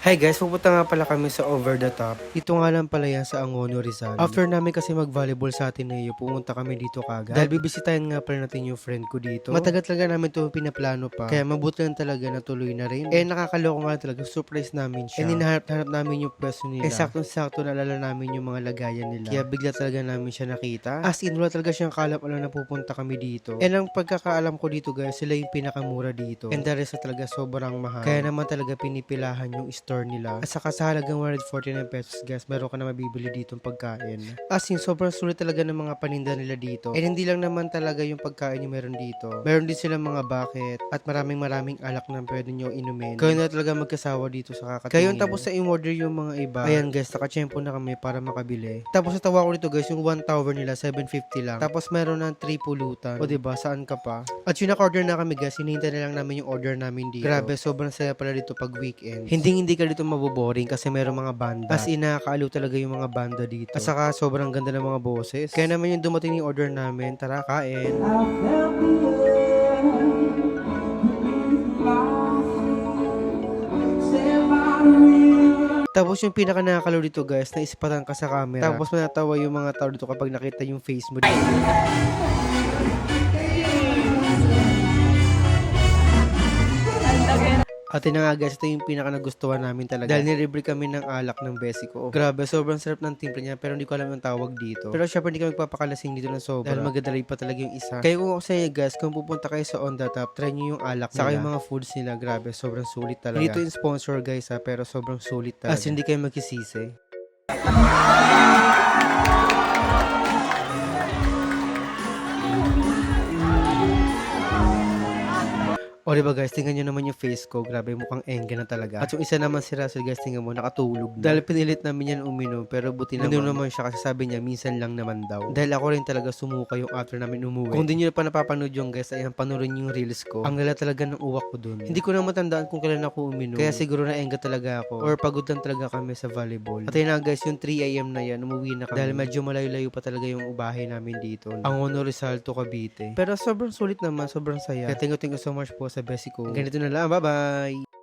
Hi guys, pupunta nga pala kami sa Over the Top. Ito nga lang pala yan sa Angono, Rizal. After namin kasi mag-volleyball sa Ateneo, pumunta kami dito kagad. Dahil bibisitahin nga pala natin yung friend ko dito. Matagal talaga namin ito pinaplano pa. Kaya mabuti lang talaga na tuloy na rin. Nakakaloko nga talaga. Surprise namin siya. Hinahanap namin yung pwesto nila. Saktong-sakto naalala namin yung mga lagayan nila. Kaya bigla talaga namin siya nakita. As in, wala talaga siyang kalap-alam na pupunta kami dito. Ang pagkakaalam ko dito guys, sila yung pinakamura dito. And the rest na talaga sobrang mahal. Kaya naman talaga pinipilahan yung store nila. At saka sa halagang 149 pesos guys, meron ka na mabibili ditong pagkain. As in, sobrang sulit talaga ng mga paninda nila dito. And hindi lang naman talaga yung pagkain yung meron dito. Meron din silang mga bucket at maraming alak na pwede nyo inumin. Kayo na talaga magkasawa dito sa kakatingin. Kayo tapos sa in-order yung mga iba. Ayan guys, nakachempo na kami para makabili. Tapos natawa ko dito guys, yung 1 tower nila 750 lang. Tapos meron ng 3 pulutan. O diba, saan ka pa? At yung naka-order na kami guys, hinihintay na lang namin yung order namin dito. Grabe, sobrang saya pala dito pag weekend. Hindi ka dito maboboring kasi meron mga banda. As in, nakakaaliw talaga yung mga banda dito. At saka sobrang ganda ng mga boses. Kaya naman yung dumating yung order namin, tara kain. Tapos yung pinaka nakakalaw dito guys, naispatan ka sa camera. Tapos manatawa yung mga tao dito kapag nakita yung face mo dito. At yun na nga guys, ito yung pinaka nagustuhan namin talaga. Dahil nilibre kami ng alak ng besi ko. Grabe, sobrang sarap ng timpla niya pero hindi ko alam ang tawag dito. Pero syempre hindi kami magpapakalasing dito ng sobra. Dahil magdadalay pa talaga yung isa. Kaya kung ako sa inyo guys, kung pupunta kayo sa On The Top, try nyo yung alak nila. Saka yung mga foods nila, grabe, sobrang sulit talaga. Hindi ito yung sponsor guys ha, pero sobrang sulit talaga. As hindi kayo magsisisi. O diba guys, tingnan nyo naman yung face ko. Grabe, mukhang engga na talaga. At yung isa naman si Russell guys, tingnan mo, nakatulog na. Dahil pinilit namin yan uminom, pero buti naman. Nandun naman siya kasi sabi niya, minsan lang naman daw. Dahil ako rin talaga sumuka yung after namin umuwi. Kung di nyo pa napapanood yung guys, ayan, panoorin yung reels ko. Ang lala talaga ng uwak ko dun. Hindi ko na matandaan kung kailan ako uminom. Kaya siguro na engga talaga ako. Or pagod lang talaga kami sa volleyball. At yun na guys, yung 3 AM na yan, umuwi na kami. Dahil medyo malayo-layo pa talaga yung ubahay namin dito. Angono, Rizal to Cavite. Pero sobrang sulit naman, sobrang saya. Kaya thank you so much po sa besi ko. Ganito na lang, bye-bye!